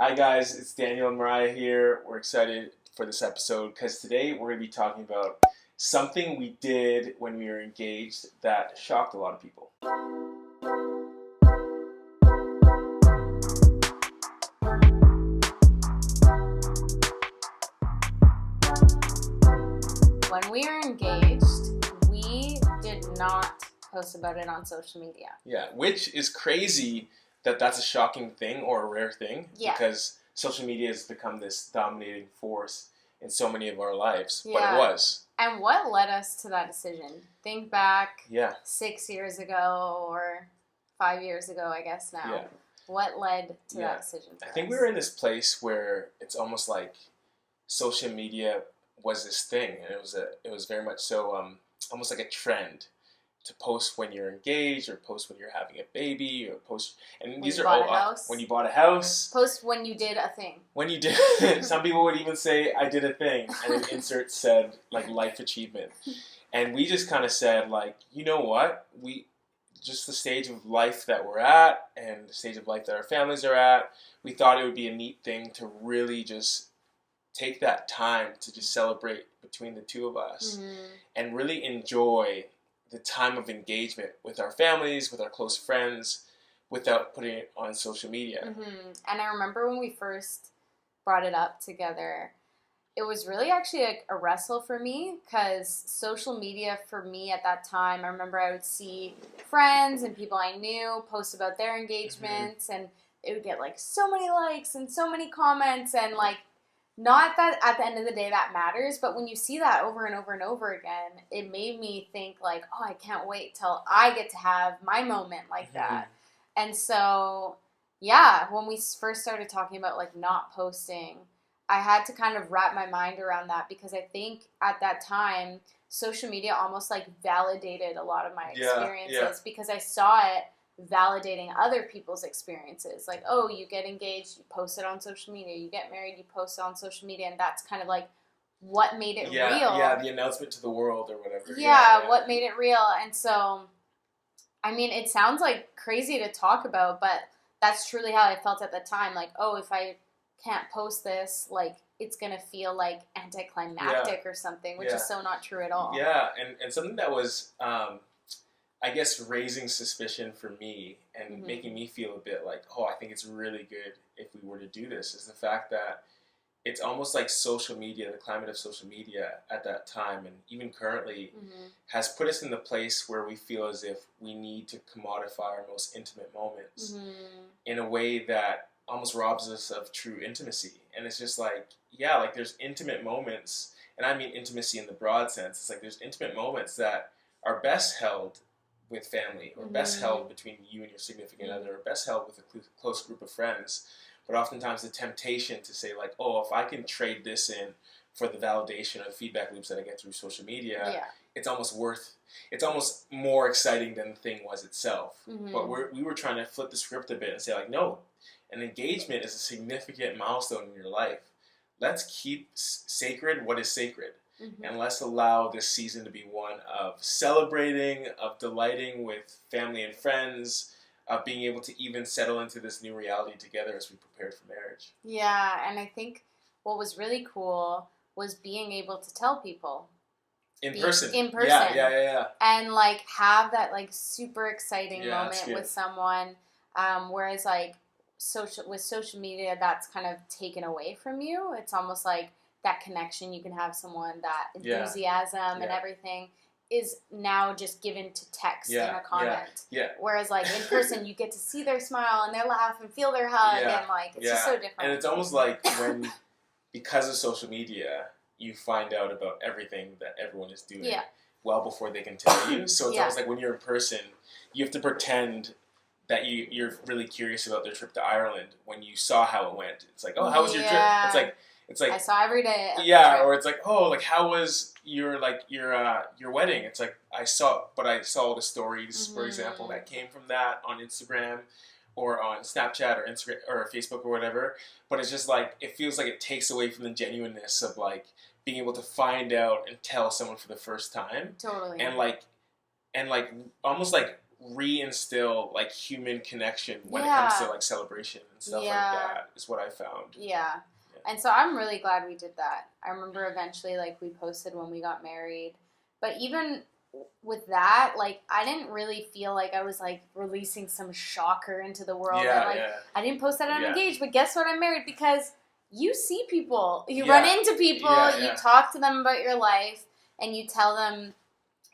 Hi guys, it's Daniel and Mariah here. We're excited for this episode because today we're going to be talking about something we did when we were engaged that shocked a lot of people. When we were engaged, we did not post about it on social media. Yeah, which is crazy that that's a shocking thing or a rare thing because social media has become this dominating force in so many of our lives, but it was. And what led us to that decision? Think back 6 years ago or 5 years ago, I guess now. Yeah. What led to that decision for I think us? we were in this place where it's almost like social media was this thing, and it was very much so almost like a trend to post when you're engaged or post when you're having a baby or post when these are all when you bought a house, post when you did a thing, when you did some people would even say I did a thing, and an insert said like life achievement. And we just kind of said like, you know what, we just the stage of life that we're at and the stage of life that our families are at, we thought it would be a neat thing to really just take that time to just celebrate between the two of us and really enjoy the time of engagement with our families, with our close friends, without putting it on social media. And I remember when we first brought it up together, it was really actually like a wrestle for me because social media for me at that time, I remember I would see friends and people I knew post about their engagements and it would get like so many likes and so many comments and like, not that at the end of the day that matters, but when you see that over and over and over again, it made me think like, oh, I can't wait till I get to have my moment like that. And so, yeah, when we first started talking about like not posting, I had to kind of wrap my mind around that because I think at that time, social media almost like validated a lot of my experiences because I saw it validating other people's experiences. Like, oh, you get engaged, you post it on social media. You get married, you post it on social media. And that's kind of like what made it real. Yeah, the announcement to the world or whatever. What made it real. And so, I mean, it sounds like crazy to talk about, but that's truly how I felt at the time. Like, oh, if I can't post this, like, it's going to feel like anticlimactic or something, which is so not true at all. Yeah, and something that was... I guess raising suspicion for me and making me feel a bit like, oh, I think it's really good if we were to do this is the fact that it's almost like social media, the climate of social media at that time and even currently has put us in the place where we feel as if we need to commodify our most intimate moments in a way that almost robs us of true intimacy. And it's just like, yeah, like there's intimate moments, and I mean intimacy in the broad sense. It's like there's intimate moments that are best held with family, or best held between you and your significant other, or best held with a close group of friends. But oftentimes the temptation to say like, oh, if I can trade this in for the validation or the feedback loops that I get through social media, it's almost more exciting than the thing was itself. But we were trying to flip the script a bit and say like, no, an engagement is a significant milestone in your life. Let's keep sacred what is sacred. And let's allow this season to be one of celebrating, of delighting with family and friends, of being able to even settle into this new reality together as we prepared for marriage. Yeah, and I think what was really cool was being able to tell people. In person. Yeah. And like have that like super exciting moment with someone. Whereas like with social media, that's kind of taken away from you. It's almost like that connection you can have someone, that enthusiasm and everything is now just given to text in a comment. Whereas like in person, you get to see their smile and their laugh and feel their hug and like it's just so different. And it's almost like when, because of social media, you find out about everything that everyone is doing well before they can tell you. So it's almost like when you're in person, you have to pretend that you're really curious about their trip to Ireland when you saw how it went. It's like, oh, how was your trip? It's like I saw every day. Or it's like, oh, like how was your wedding? It's like I saw all the stories, for example, that came from that on Instagram or on Snapchat or Instagram or Facebook or whatever. But it's just like it feels like it takes away from the genuineness of like being able to find out and tell someone for the first time. Totally. And like almost like reinstill like human connection when it Yeah. comes to like celebration and stuff Yeah. like that is what I found. Yeah. And so I'm really glad we did that. I remember eventually, like, we posted when we got married. But even with that, like, I didn't really feel like I was, like, releasing some shocker into the world. Yeah, And, like, yeah. I didn't post that I'm Yeah. engaged, but guess what? I'm married, because you see people. You Yeah. run into people. Yeah, you yeah. talk to them about your life, and you tell them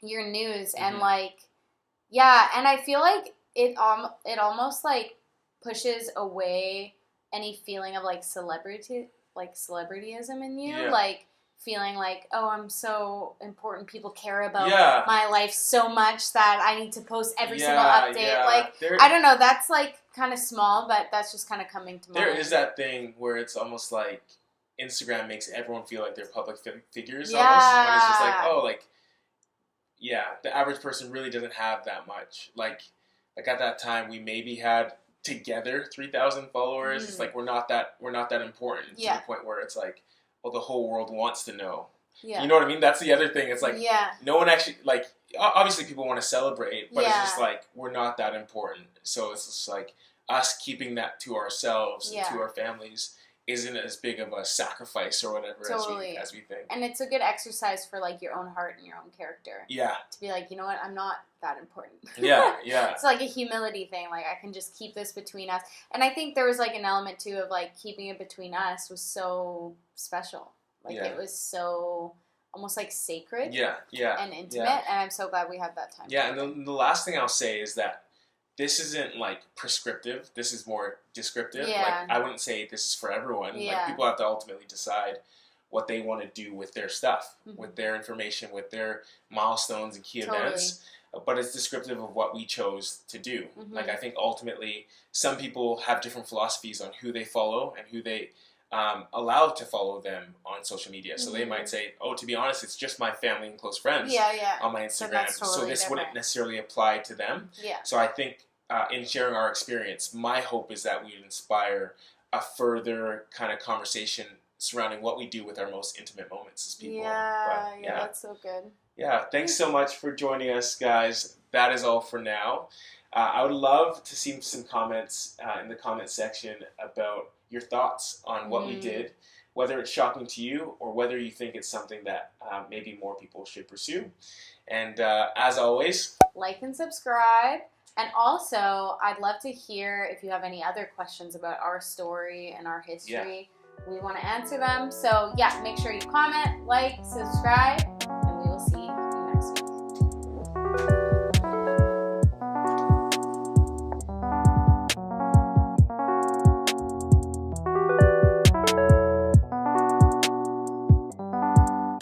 your news. And, Mhm. like, yeah, and I feel like it almost, like, pushes away any feeling of, like, celebrityism in you. Yeah. Like, feeling like, oh, I'm so important. People care about Yeah. my life so much that I need to post every single Yeah, update. yeah. Like, I don't know. That's, like, kind of small, but that's just kind of coming to mind. There is that thing where it's almost like Instagram makes everyone feel like they're public figures Yeah. almost. When it's just like, oh, like, yeah, the average person really doesn't have that much. Like at that time, we maybe had together 3,000 followers. It's like we're not that important to the point where it's like, well, the whole world wants to know. Yeah. You know what I mean? That's the other thing. It's like no one actually, like, obviously people want to celebrate, but it's just like we're not that important. So it's just like us keeping that to ourselves and to our families isn't as big of a sacrifice or whatever as we think. And it's a good exercise for, like, your own heart and your own character. Yeah. To be like, you know what, I'm not that important. Yeah, yeah. It's like a humility thing. Like, I can just keep this between us. And I think there was, like, an element, too, of, like, keeping it between us was so special. Like, it was so almost, like, sacred. Yeah, yeah. And intimate. And I'm so glad we had that time. Yeah, and the last thing I'll say is that this isn't, like, prescriptive. This is more descriptive. Yeah. Like, I wouldn't say this is for everyone. Yeah. Like, people have to ultimately decide what they want to do with their stuff, with their information, with their milestones and key events. But it's descriptive of what we chose to do. Like, I think ultimately some people have different philosophies on who they follow and who they allow to follow them on social media. So they might say, oh, to be honest, it's just my family and close friends on my Instagram. So this wouldn't necessarily apply to them. Yeah. So I think in sharing our experience, my hope is that we inspire a further kind of conversation surrounding what we do with our most intimate moments as people. Yeah, that's so good. Yeah, thanks so much for joining us, guys. That is all for now. I would love to see some comments in the comment section about your thoughts on what we did, whether it's shocking to you or whether you think it's something that maybe more people should pursue. And as always, like and subscribe. And also, I'd love to hear if you have any other questions about our story and our history. We want to answer them. So, make sure you comment, like, subscribe.